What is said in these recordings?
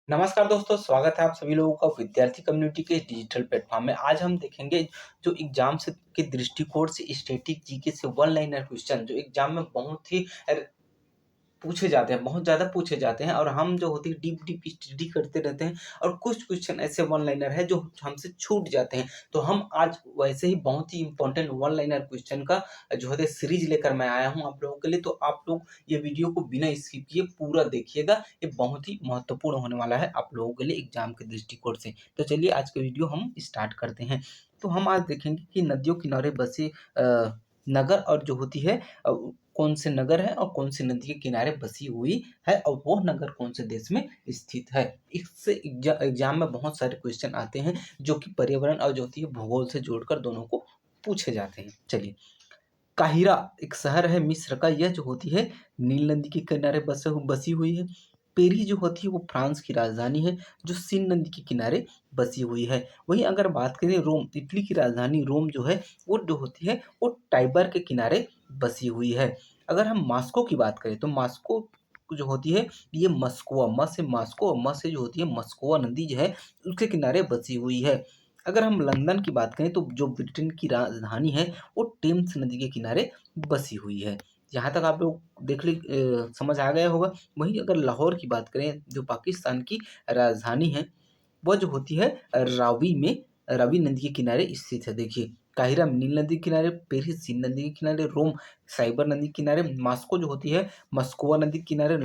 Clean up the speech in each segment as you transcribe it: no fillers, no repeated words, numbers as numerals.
नमस्कार दोस्तों, स्वागत है आप सभी लोगों का विद्यार्थी कम्युनिटी के डिजिटल प्लेटफॉर्म में। आज हम देखेंगे जो एग्जाम से के दृष्टिकोण से स्टैटिक जीके से वन लाइनर क्वेश्चन जो एग्जाम में बहुत ही पूछे जाते हैं, बहुत ज़्यादा पूछे जाते हैं और हम जो होती है डीप डीप स्टडी करते रहते हैं और कुछ क्वेश्चन ऐसे वन लाइनर है जो हमसे छूट जाते हैं। तो हम आज वैसे ही बहुत ही इंपॉर्टेंट वन लाइनर क्वेश्चन का जो है सीरीज लेकर मैं आया हूँ आप लोगों के लिए। तो आप लोग ये वीडियो को बिना स्किप किए पूरा देखिएगा, ये बहुत ही महत्वपूर्ण होने वाला है आप लोगों के लिए एग्जाम के दृष्टिकोण से। तो चलिए आज का वीडियो हम स्टार्ट करते हैं। तो हम आज देखेंगे कि नदियों किनारे बसे नगर और जो होती है कौन से नगर है और कौन सी नदी के किनारे बसी हुई है और वो नगर कौन से देश में स्थित है। इससे एग्जाम में बहुत सारे क्वेश्चन आते हैं जो कि पर्यावरण और जो होती है भूगोल से जोड़कर दोनों को पूछे जाते हैं। चलिए, काहिरा एक शहर है मिस्र का, यह जो होती है नील नदी के किनारे बसी हुई है। पेरिस जो होती है वो फ्रांस की राजधानी है जो सीन नदी के किनारे बसी हुई है। वहीं अगर बात करें रोम, इटली की राजधानी रोम जो है वो जो होती है वो टाइबर के किनारे बसी हुई है। अगर हम मॉस्को की बात करें तो मॉस्को जो होती है ये मस्कोवा, म से मॉस्को, म से जो होती है मस्कोवा नदी जो है उसके किनारे बसी हुई है। अगर हम लंदन की बात करें तो जो ब्रिटेन की राजधानी है वो टेम्स नदी के किनारे बसी हुई है। यहाँ तक आप लोग समझ आ गया होगा। वहीं अगर लाहौर की बात करें जो पाकिस्तान की राजधानी है वह जो होती है रावी नदी के किनारे स्थित है। देखिए, काहिरा नील नदी के किनारे, पेरिस सीन नदी के किनारे, रोम साइबर नदी के किनारे, मॉस्को जो होती है मस्कोवा नदी के किनारे,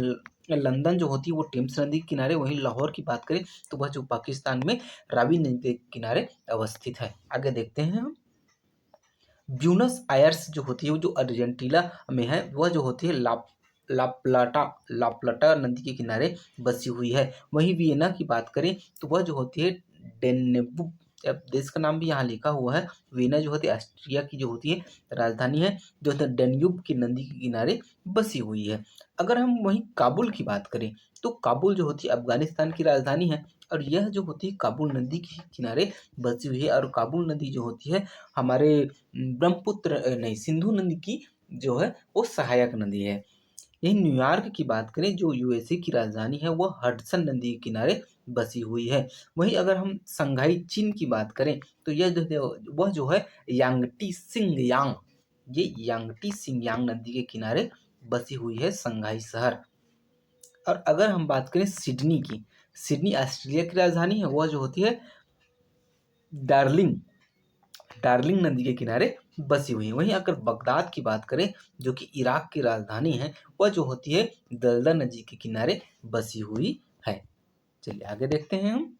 लंदन जो होती है वो टेम्स नदी के किनारे। वहीं लाहौर की बात करें तो वह जो पाकिस्तान में रावी नदी के किनारे अवस्थित है। आगे देखते हैं हम। ब्यूनस आयर्स जो होती है वो जो अर्जेंटीना में है वह जो होती है लाप्लाटा लाप्लाटा नदी के किनारे बसी हुई है। वहीं वियना की बात करें तो वह जो होती है डेन्यूब, अब देश का नाम भी यहाँ लिखा हुआ है। वियना जो होती है ऑस्ट्रिया की जो होती है राजधानी है जो होती है डेन्यूब की नदी के किनारे बसी हुई है। अगर हम वहीं काबुल की बात करें तो काबुल जो होती है अफगानिस्तान की राजधानी है और यह जो होती है काबुल नदी के किनारे बसी हुई है। और काबुल नदी जो होती है हमारे ब्रह्मपुत्र नहीं, सिंधु नदी की जो है वो सहायक नदी है। यही न्यूयॉर्क की बात करें जो यूएसए की राजधानी है वह हडसन नदी के किनारे बसी हुई है। वहीं अगर हम संघाई चीन की बात करें तो यह जो है वह जो है यांगटी सिंगयांग, ये यांगटी सिंगयांग नदी के किनारे बसी हुई है संघाई शहर। और अगर हम बात करें सिडनी की, सिडनी ऑस्ट्रेलिया की राजधानी है वह जो होती है डार्लिंग डार्लिंग नदी के किनारे बसी हुई है। वहीं अगर बगदाद की बात करें जो कि इराक की राजधानी है वह जो होती है दलदा नदी के किनारे बसी हुई है। चलिए आगे देखते हैं हम।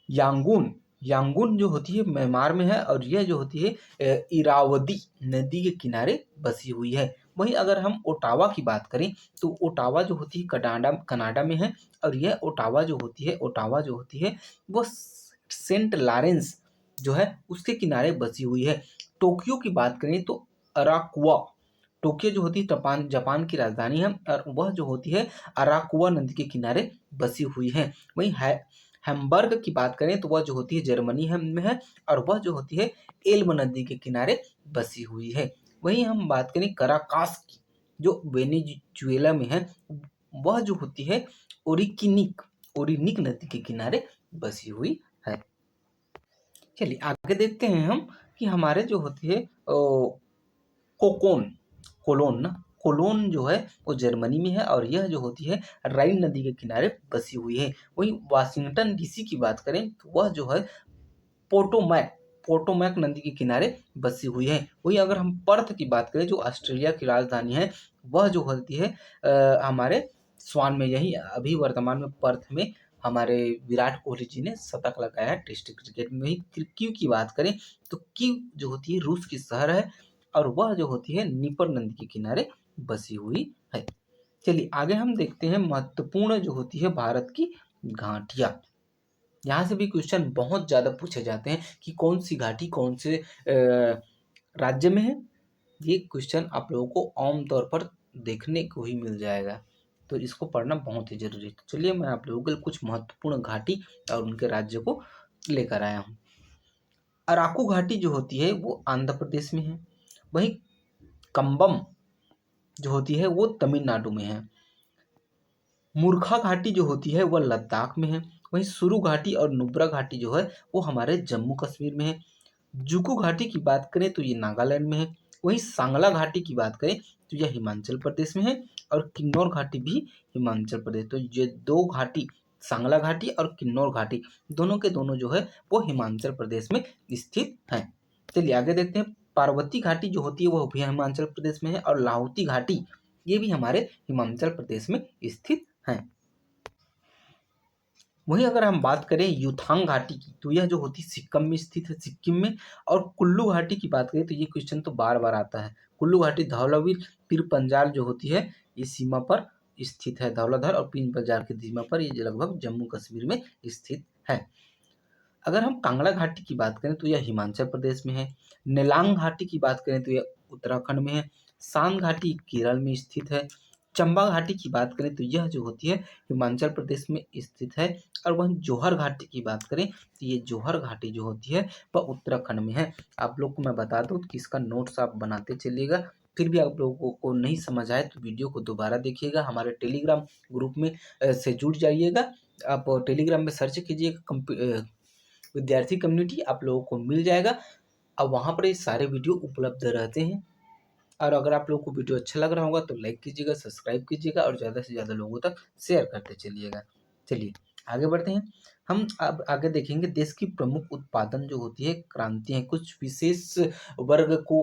यांगून, यांगून जो होती है म्यांमार में है और यह जो होती है इरावदी नदी के किनारे बसी हुई है। वहीं अगर हम ओटावा की बात करें तो ओटावा जो होती है कनाडा कनाडा में है और यह ओटावा जो होती है वो सेंट लॉरेंस जो है उसके किनारे बसी हुई है। टोक्यो की बात करें तो अराकुआ, टोक्यो जो होती है जापान जापान की राजधानी है और वह जो होती है अराकुआ नदी के किनारे बसी हुई है। वहीं हैम्बर्ग की बात करें तो वह जो होती है जर्मनी में है और वह जो होती है एल्ब नदी के किनारे बसी हुई है। वहीं हम बात करें कराकास की जो वेनेजुएला में है वह जो होती है ओरिकिनिक ओरिनिक नदी के किनारे बसी हुई है। चलिए आगे देखते हैं हम कि हमारे जो होती है कोकोन कोलोन ना कोलोन जो है वो जर्मनी में है और यह जो होती है राइन नदी के किनारे बसी हुई है। वहीं वाशिंगटन डीसी की बात करें तो वह जो है पोटोमैक पोटोमैक नदी के किनारे बसी हुई है। वहीं अगर हम पर्थ की बात करें जो ऑस्ट्रेलिया की राजधानी है वह जो होती है हमारे स्वान में, यही अभी वर्तमान में पर्थ में हमारे विराट कोहली जी ने शतक लगाया है टेस्ट क्रिकेट में। वहीं क्यू की बात करें तो क्यू जो होती है रूस की शहर है और वह जो होती है नीपर नदी के किनारे बसी हुई है। चलिए आगे हम देखते हैं महत्वपूर्ण जो होती है भारत की घाटियां। यहाँ से भी क्वेश्चन बहुत ज़्यादा पूछे जाते हैं कि कौन सी घाटी कौन से राज्य में है। ये क्वेश्चन आप लोगों को आम तौर पर देखने को ही मिल जाएगा, तो इसको पढ़ना बहुत ही जरूरी है। तो चलिए मैं आप लोगों के लिए कुछ महत्वपूर्ण घाटी और उनके राज्य को लेकर आया हूँ। अराकू घाटी जो होती है वो आंध्र प्रदेश में है। वहीं कंबम जो होती है वो तमिलनाडु में है। मूर्खा घाटी जो होती है वह लद्दाख में है। वहीं सुरु घाटी और नुब्रा घाटी जो है वो हमारे जम्मू कश्मीर में है। जुकू घाटी की बात करें तो ये नागालैंड में है। वहीं सांगला घाटी की बात करें तो यह हिमाचल प्रदेश में है। और किन्नौर घाटी भी हिमाचल प्रदेश। तो ये दो घाटी, सांगला घाटी और किन्नौर घाटी, दोनों के दोनों जो है वो हिमाचल प्रदेश में स्थित हैं। चलिए आगे देखते हैं। पार्वती घाटी जो होती है वह भी हिमाचल प्रदेश में है। और लाहौती घाटी ये भी हमारे हिमाचल प्रदेश में स्थित हैं। वहीं अगर हम बात करें युथांग घाटी की तो यह जो होती है सिक्किम में स्थित है, सिक्किम में। और कुल्लू घाटी की बात करें तो ये क्वेश्चन तो बार बार आता है। कुल्लू घाटी धौलावीर पीर पंजाल जो होती है ये सीमा पर स्थित है। धौलाधर और पीर पंजाल की सीमा पर ये लगभग जम्मू कश्मीर में स्थित है। अगर हम कांगड़ा घाटी की बात करें तो यह हिमाचल प्रदेश में है। नेलांग घाटी की बात करें तो यह उत्तराखंड में है। सांग घाटी केरल में स्थित है। चंबा घाटी की बात करें तो यह जो होती है हिमाचल प्रदेश में स्थित है। और वहीं जौहर घाटी की बात करें तो ये जौहर घाटी जो होती है वह उत्तराखंड में है। आप लोग को मैं बता दूं कि इसका नोट्स आप बनाते चलिएगा। फिर भी आप लोगों को नहीं समझ आए तो वीडियो को दोबारा देखिएगा। हमारे टेलीग्राम ग्रुप में से जुड़ जाइएगा। आप टेलीग्राम में सर्च कीजिएगा विद्यार्थी कम्युनिटी, आप लोगों को मिल जाएगा। अब वहाँ पर ये सारे वीडियो उपलब्ध रहते हैं। और अगर आप लोगों को वीडियो अच्छा लग रहा होगा तो लाइक कीजिएगा, सब्सक्राइब कीजिएगा और ज़्यादा से ज़्यादा लोगों तक शेयर करते चलिएगा। चलिए आगे बढ़ते हैं। हम अब आगे देखेंगे देश की प्रमुख उत्पादन जो होती है क्रांति है। कुछ विशेष वर्ग को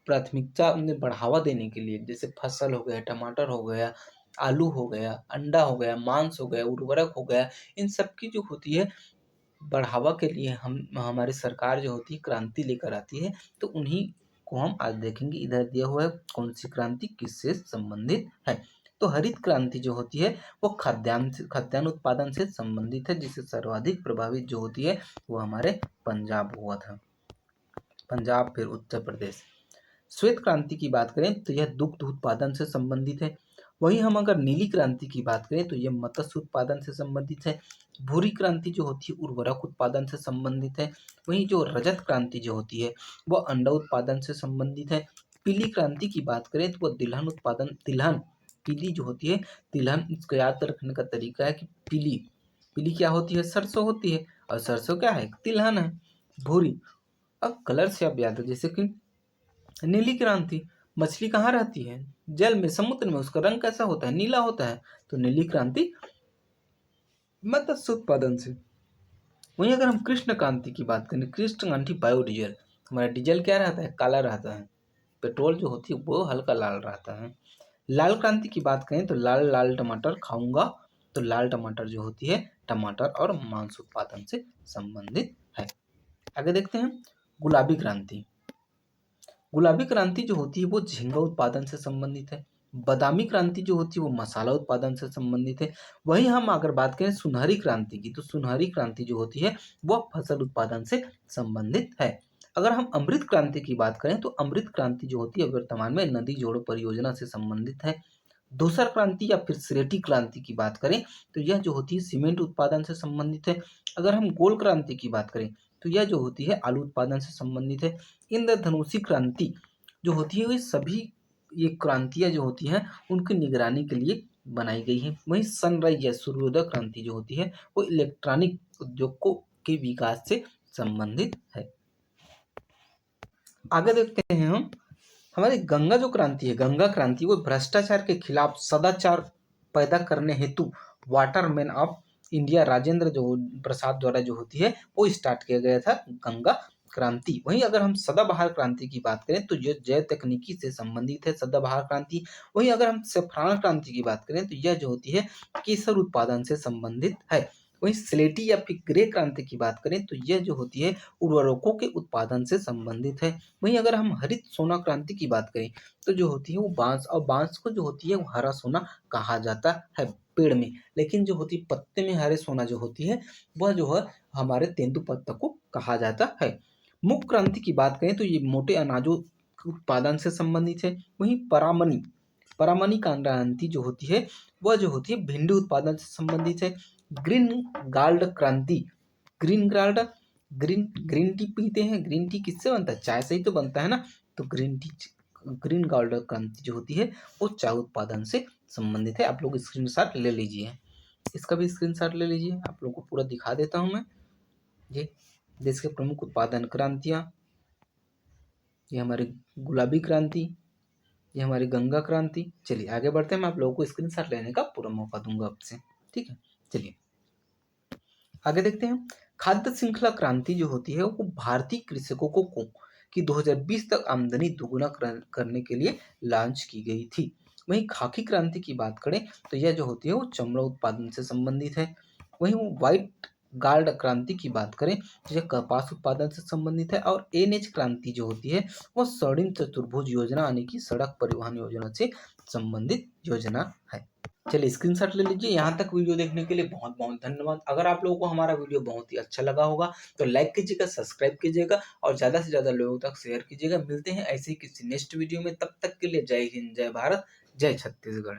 प्राथमिकता में बढ़ावा देने के लिए, जैसे फसल हो गया, टमाटर हो गया, आलू हो गया, अंडा हो गया, मांस हो गया, उर्वरक हो गया, इन सब की जो होती है बढ़ावा के लिए हम हमारी सरकार जो होती है क्रांति लेकर आती है। तो उन्हीं को हम आज देखेंगे। इधर दिया हुआ है कौन सी क्रांति किससे संबंधित है। तो हरित क्रांति जो होती है वो खाद्यान्न उत्पादन से संबंधित है, जिससे सर्वाधिक प्रभावित जो होती है वो हमारे पंजाब हुआ था। पंजाब फिर उत्तर प्रदेश। श्वेत क्रांति की बात करें तो यह दुग्ध उत्पादन से संबंधित है। वहीं हम अगर नीली क्रांति की बात करें तो यह मत्स्य उत्पादन से संबंधित है। भूरी क्रांति जो होती है उर्वरक उत्पादन से संबंधित है। वहीं जो रजत क्रांति जो होती है वह अंडा उत्पादन से संबंधित है। पीली क्रांति की बात करें तो वह तिलहन, पीली जो होती है तिलहन, इसको याद रखने का तरीका है कि पीली पीली क्या होती है, सरसों होती है। और सरसों क्या है, तिलहन है। भूरी, अब कलर से आप याद है, जैसे कि नीली क्रांति, मछली कहाँ रहती है, जल में, समुद्र में, उसका रंग कैसा होता है, नीला होता है। तो नीली क्रांति मत्स्य उत्पादन से। वहीं अगर हम कृष्ण क्रांति की बात करें, कृष्ण क्रांति बायोडीजल, हमारा डीजल क्या रहता है, काला रहता है। पेट्रोल जो होती है वो हल्का लाल रहता है। लाल क्रांति की बात करें तो लाल लाल टमाटर खाऊंगा, तो लाल टमाटर जो होती है टमाटर और मांस उत्पादन से संबंधित है। आगे देखते हैं गुलाबी क्रांति। गुलाबी क्रांति जो होती है वो झींगा उत्पादन से संबंधित है। बादामी क्रांति जो होती है वो मसाला उत्पादन से संबंधित है। वहीं हम अगर बात करें सुनहरी क्रांति की, तो सुनहरी क्रांति जो होती है वह फसल उत्पादन से संबंधित है। अगर हम अमृत क्रांति की बात करें तो अमृत क्रांति जो होती है वर्तमान में नदी जोड़ो परियोजना से संबंधित है। धूसर क्रांति या फिर स्लेटी क्रांति की बात करें तो यह जो होती है सीमेंट उत्पादन से संबंधित है। अगर हम गोल क्रांति की बात करें तो यह जो होती है आलू उत्पादन से संबंधित है। इंद्रधनुषी क्रांति जो होती है ये सभी ये क्रांतियाँ जो होती हैं उनकी निगरानी के लिए बनाई गई है। वहीं सनराइज या सूर्योदय क्रांति जो होती है वो इलेक्ट्रॉनिक उद्योगों के विकास से संबंधित है। आगे देखते हैं हम हमारी गंगा जो क्रांति है, गंगा क्रांति, वो भ्रष्टाचार के खिलाफ सदाचार पैदा करने हेतु वाटरमैन ऑफ इंडिया राजेंद्र जो प्रसाद द्वारा जो होती है वो स्टार्ट किया गया था गंगा क्रांति। वहीं अगर हम सदाबहार क्रांति की बात करें तो ये जैव तकनीकी से संबंधित है सदाबहार क्रांति। वहीं अगर हम सैफरान क्रांति की बात करें तो यह जो होती है केसर उत्पादन से संबंधित है। वहीं स्लेटी या फिर ग्रे क्रांति की बात करें तो यह जो होती है उर्वरकों के उत्पादन से संबंधित है। वहीं अगर हम हरित सोना क्रांति की बात करें तो जो होती है वो बांस, और बांस को जो होती है वो हरा सोना कहा जाता है पेड़ में, लेकिन जो होती है पत्ते में हरे सोना जो होती है वह जो है हमारे तेंदुपत्ता को कहा जाता है। मुख क्रांति की बात करें तो ये मोटे अनाजों के उत्पादन से संबंधित है। वहीं परामनी परामनी क्रांति जो होती है वह जो होती है भिंडी उत्पादन से संबंधित है। ग्रीन गार्ड क्रांति, green guard, green green tea पीते हैं, ग्रीन टी किससे बनता है, चाय से ही तो बनता है ना। तो ग्रीन टी ग्रीन गार्डर क्रांति जो होती है वो चाय उत्पादन से संबंधित है। आप लोग स्क्रीनशॉट ले लीजिए, इसका भी स्क्रीनशॉट ले लीजिए। आप लोग को पूरा दिखा देता हूँ मैं। ये देश के प्रमुख उत्पादन क्रांतियाँ, ये हमारी गुलाबी क्रांति, ये हमारी गंगा क्रांति। चलिए आगे बढ़ते हैं, मैं आप लोगों को स्क्रीनशॉट लेने का पूरा मौका दूंगा आपसे, ठीक है। चलिए आगे देखते हैं। खाद्य श्रृंखला क्रांति जो होती है वो भारतीय कृषकों को कि 2020 तक आमदनी दोगुना करने के लिए लॉन्च की गई थी। वहीं खाकी क्रांति की बात करें तो यह जो होती है वो चमड़ा उत्पादन से संबंधित है। वहीं वो व्हाइट गार्ड क्रांति की बात करें तो यह कपास उत्पादन से संबंधित है। और एनएच क्रांति जो होती है वह स्वर्णिम चतुर्भुज योजना यानी कि सड़क परिवहन योजना से संबंधित योजना है। चलिए स्क्रीनशॉट ले लीजिए। यहाँ तक वीडियो देखने के लिए बहुत बहुत धन्यवाद। अगर आप लोगों को हमारा वीडियो बहुत ही अच्छा लगा होगा तो लाइक कीजिएगा, सब्सक्राइब कीजिएगा और ज़्यादा से ज़्यादा लोगों तक शेयर कीजिएगा। मिलते हैं ऐसे ही किसी नेक्स्ट वीडियो में, तब तक के लिए जय हिंद, जय भारत, जय छत्तीसगढ़।